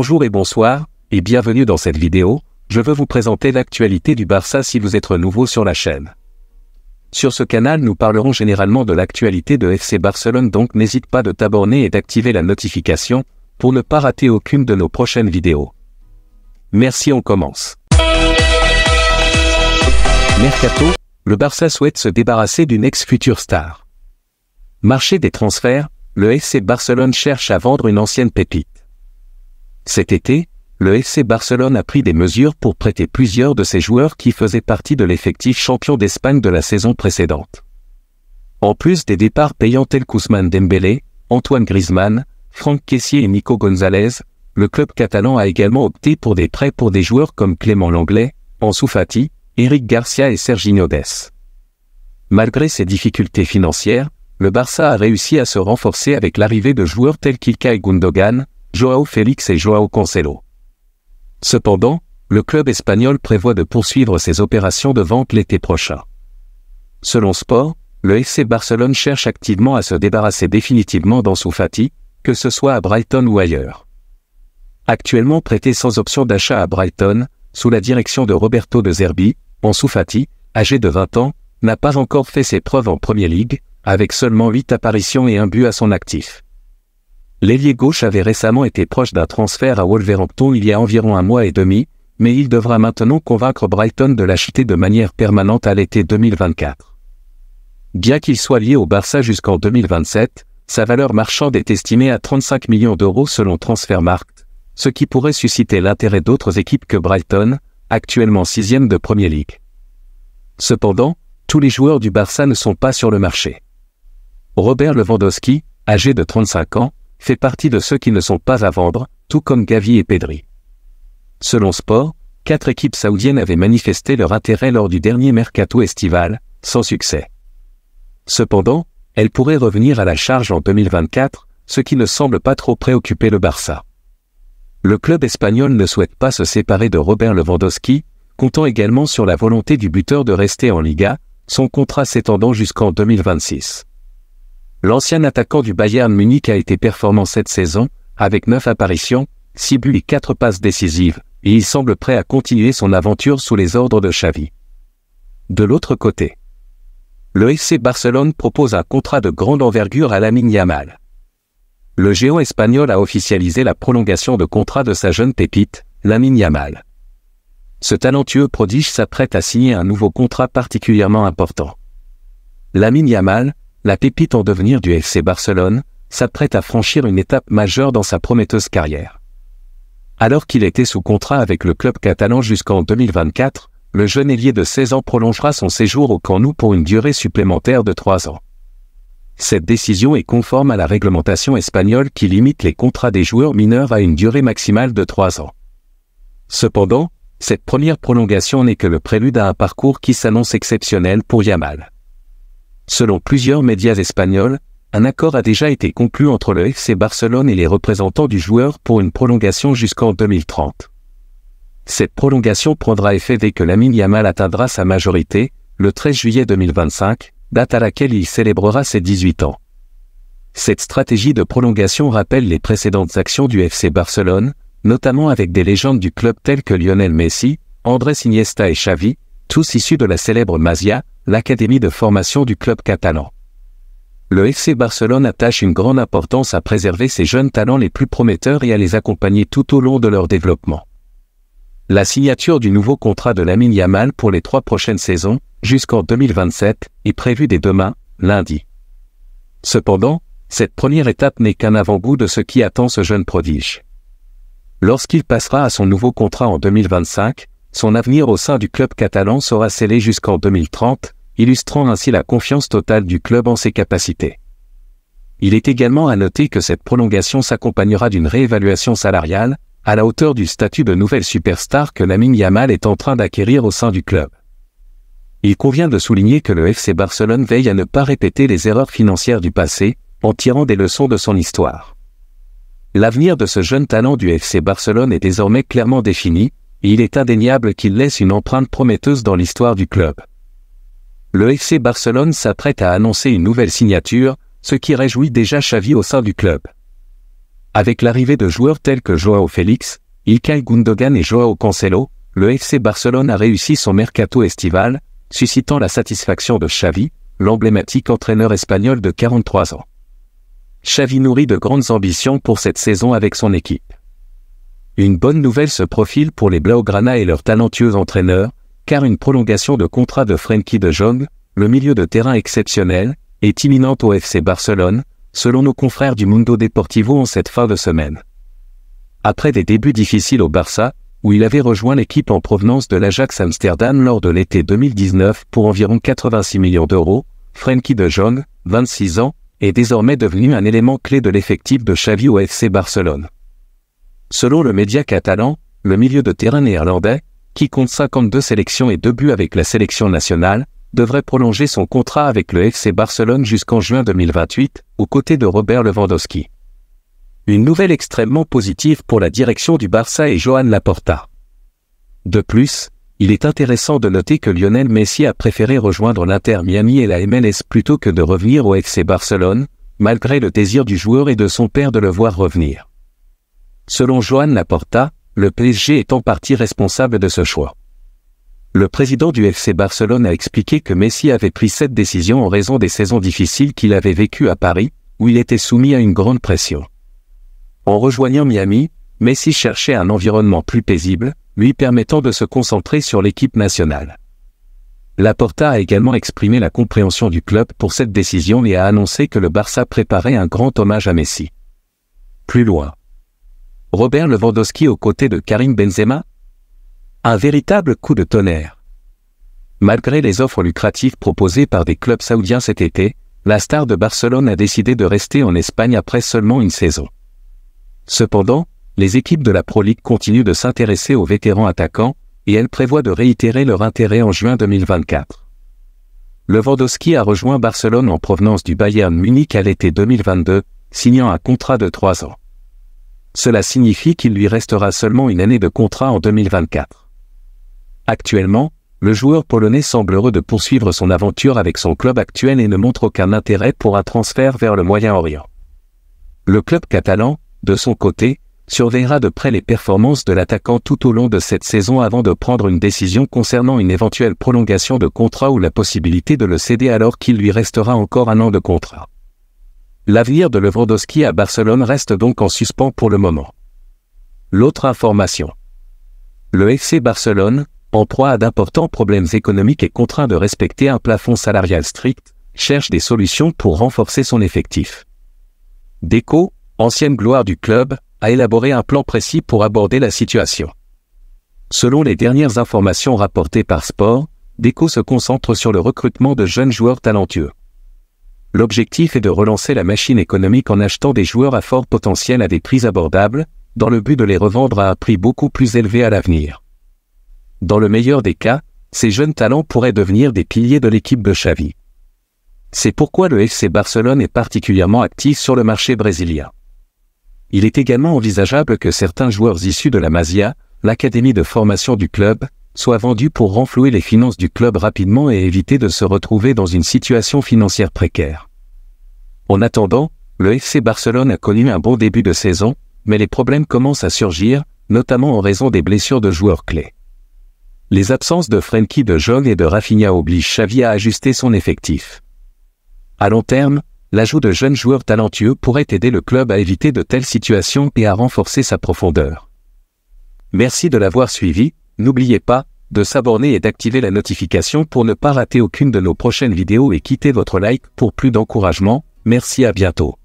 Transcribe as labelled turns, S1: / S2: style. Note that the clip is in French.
S1: Bonjour et bonsoir, et bienvenue dans cette vidéo. Je veux vous présenter l'actualité du Barça si vous êtes nouveau sur la chaîne. Sur ce canal, nous parlerons généralement de l'actualité de FC Barcelone, donc n'hésite pas de t'abonner et d'activer la notification pour ne pas rater aucune de nos prochaines vidéos. Merci, on commence. Mercato, le Barça souhaite se débarrasser d'une ex-future star. Marché des transferts, le FC Barcelone cherche à vendre une ancienne pépite. Cet été, le FC Barcelone a pris des mesures pour prêter plusieurs de ses joueurs qui faisaient partie de l'effectif champion d'Espagne de la saison précédente. En plus des départs payants tels qu'Ousmane Dembélé, Antoine Griezmann, Franck Kessié et Nico González, le club catalan a également opté pour des prêts pour des joueurs comme Clément Lenglet, Ansu Fati, Eric Garcia et Serginho Dest. Malgré ces difficultés financières, le Barça a réussi à se renforcer avec l'arrivée de joueurs tels qu'Ilkay Gundogan, Joao Félix et Joao Cancelo. Cependant, le club espagnol prévoit de poursuivre ses opérations de vente l'été prochain. Selon Sport, le FC Barcelone cherche activement à se débarrasser définitivement d'Ansu Fati, que ce soit à Brighton ou ailleurs. Actuellement prêté sans option d'achat à Brighton, sous la direction de Roberto De Zerbi, Ansu Fati, âgé de 20 ans, n'a pas encore fait ses preuves en Premier League, avec seulement 8 apparitions et un but à son actif. L'ailier gauche avait récemment été proche d'un transfert à Wolverhampton il y a environ un mois et demi, mais il devra maintenant convaincre Brighton de l'acheter de manière permanente à l'été 2024. Bien qu'il soit lié au Barça jusqu'en 2027, sa valeur marchande est estimée à 35 millions d'euros selon Transfermarkt, ce qui pourrait susciter l'intérêt d'autres équipes que Brighton, actuellement 6e de Premier League. Cependant, tous les joueurs du Barça ne sont pas sur le marché. Robert Lewandowski, âgé de 35 ans, fait partie de ceux qui ne sont pas à vendre, tout comme Gavi et Pedri. Selon Sport, 4 équipes saoudiennes avaient manifesté leur intérêt lors du dernier mercato estival, sans succès. Cependant, elles pourraient revenir à la charge en 2024, ce qui ne semble pas trop préoccuper le Barça. Le club espagnol ne souhaite pas se séparer de Robert Lewandowski, comptant également sur la volonté du buteur de rester en Liga, son contrat s'étendant jusqu'en 2026. L'ancien attaquant du Bayern Munich a été performant cette saison, avec 9 apparitions, 6 buts et 4 passes décisives, et il semble prêt à continuer son aventure sous les ordres de Xavi. De l'autre côté, le FC Barcelone propose un contrat de grande envergure à Lamine Yamal. Le géant espagnol a officialisé la prolongation de contrat de sa jeune pépite, Lamine Yamal. Ce talentueux prodige s'apprête à signer un nouveau contrat particulièrement important. Lamine Yamal, la pépite en devenir du FC Barcelone, s'apprête à franchir une étape majeure dans sa prometteuse carrière. Alors qu'il était sous contrat avec le club catalan jusqu'en 2024, le jeune ailier de 16 ans prolongera son séjour au Camp Nou pour une durée supplémentaire de 3 ans. Cette décision est conforme à la réglementation espagnole qui limite les contrats des joueurs mineurs à une durée maximale de 3 ans. Cependant, cette première prolongation n'est que le prélude à un parcours qui s'annonce exceptionnel pour Yamal. Selon plusieurs médias espagnols, un accord a déjà été conclu entre le FC Barcelone et les représentants du joueur pour une prolongation jusqu'en 2030. Cette prolongation prendra effet dès que Lamine Yamal atteindra sa majorité, le 13 juillet 2025, date à laquelle il célébrera ses 18 ans. Cette stratégie de prolongation rappelle les précédentes actions du FC Barcelone, notamment avec des légendes du club telles que Lionel Messi, Andrés Iniesta et Xavi, tous issus de la célèbre Masia, l'académie de formation du club catalan. Le FC Barcelone attache une grande importance à préserver ses jeunes talents les plus prometteurs et à les accompagner tout au long de leur développement. La signature du nouveau contrat de Lamine Yamal pour les 3 prochaines saisons, jusqu'en 2027, est prévue dès demain, lundi. Cependant, cette première étape n'est qu'un avant-goût de ce qui attend ce jeune prodige. Lorsqu'il passera à son nouveau contrat en 2025, son avenir au sein du club catalan sera scellé jusqu'en 2030, illustrant ainsi la confiance totale du club en ses capacités. Il est également à noter que cette prolongation s'accompagnera d'une réévaluation salariale, à la hauteur du statut de nouvelle superstar que Lamine Yamal est en train d'acquérir au sein du club. Il convient de souligner que le FC Barcelone veille à ne pas répéter les erreurs financières du passé, en tirant des leçons de son histoire. L'avenir de ce jeune talent du FC Barcelone est désormais clairement défini, et il est indéniable qu'il laisse une empreinte prometteuse dans l'histoire du club. Le FC Barcelone s'apprête à annoncer une nouvelle signature, ce qui réjouit déjà Xavi au sein du club. Avec l'arrivée de joueurs tels que Joao Félix, Ilkay Gundogan et Joao Cancelo, le FC Barcelone a réussi son mercato estival, suscitant la satisfaction de Xavi, l'emblématique entraîneur espagnol de 43 ans. Xavi nourrit de grandes ambitions pour cette saison avec son équipe. Une bonne nouvelle se profile pour les Blaugrana et leur talentueux entraîneur, car une prolongation de contrat de Frenkie de Jong, le milieu de terrain exceptionnel, est imminente au FC Barcelone, selon nos confrères du Mundo Deportivo en cette fin de semaine. Après des débuts difficiles au Barça, où il avait rejoint l'équipe en provenance de l'Ajax Amsterdam lors de l'été 2019 pour environ 86 millions d'euros, Frenkie de Jong, 26 ans, est désormais devenu un élément clé de l'effectif de Xavi au FC Barcelone. Selon le média catalan, le milieu de terrain néerlandais, qui compte 52 sélections et 2 buts avec la sélection nationale, devrait prolonger son contrat avec le FC Barcelone jusqu'en juin 2028, aux côtés de Robert Lewandowski. Une nouvelle extrêmement positive pour la direction du Barça et Joan Laporta. De plus, il est intéressant de noter que Lionel Messi a préféré rejoindre l'Inter Miami et la MLS plutôt que de revenir au FC Barcelone, malgré le désir du joueur et de son père de le voir revenir. Selon Joan Laporta, le PSG est en partie responsable de ce choix. Le président du FC Barcelone a expliqué que Messi avait pris cette décision en raison des saisons difficiles qu'il avait vécues à Paris, où il était soumis à une grande pression. En rejoignant Miami, Messi cherchait un environnement plus paisible, lui permettant de se concentrer sur l'équipe nationale. Laporta a également exprimé la compréhension du club pour cette décision et a annoncé que le Barça préparait un grand hommage à Messi. Plus loin. Robert Lewandowski aux côtés de Karim Benzema? Un véritable coup de tonnerre. Malgré les offres lucratives proposées par des clubs saoudiens cet été, la star de Barcelone a décidé de rester en Espagne après seulement une saison. Cependant, les équipes de la Pro League continuent de s'intéresser aux vétérans attaquants, et elles prévoient de réitérer leur intérêt en juin 2024. Lewandowski a rejoint Barcelone en provenance du Bayern Munich à l'été 2022, signant un contrat de 3 ans. Cela signifie qu'il lui restera seulement une année de contrat en 2024. Actuellement, le joueur polonais semble heureux de poursuivre son aventure avec son club actuel et ne montre aucun intérêt pour un transfert vers le Moyen-Orient. Le club catalan, de son côté, surveillera de près les performances de l'attaquant tout au long de cette saison avant de prendre une décision concernant une éventuelle prolongation de contrat ou la possibilité de le céder alors qu'il lui restera encore un an de contrat. L'avenir de Lewandowski à Barcelone reste donc en suspens pour le moment. L'autre information. Le FC Barcelone, en proie à d'importants problèmes économiques et contraint de respecter un plafond salarial strict, cherche des solutions pour renforcer son effectif. Deco, ancienne gloire du club, a élaboré un plan précis pour aborder la situation. Selon les dernières informations rapportées par Sport, Deco se concentre sur le recrutement de jeunes joueurs talentueux. L'objectif est de relancer la machine économique en achetant des joueurs à fort potentiel à des prix abordables, dans le but de les revendre à un prix beaucoup plus élevé à l'avenir. Dans le meilleur des cas, ces jeunes talents pourraient devenir des piliers de l'équipe de Xavi. C'est pourquoi le FC Barcelone est particulièrement actif sur le marché brésilien. Il est également envisageable que certains joueurs issus de la Masia, l'académie de formation du club, soient vendus pour renflouer les finances du club rapidement et éviter de se retrouver dans une situation financière précaire. En attendant, le FC Barcelone a connu un bon début de saison, mais les problèmes commencent à surgir, notamment en raison des blessures de joueurs clés. Les absences de Frenkie de Jong et de Rafinha obligent Xavi à ajuster son effectif. À long terme, l'ajout de jeunes joueurs talentueux pourrait aider le club à éviter de telles situations et à renforcer sa profondeur. Merci de l'avoir suivi, n'oubliez pas de s'abonner et d'activer la notification pour ne pas rater aucune de nos prochaines vidéos et quittez votre like pour plus d'encouragement. Merci, à bientôt.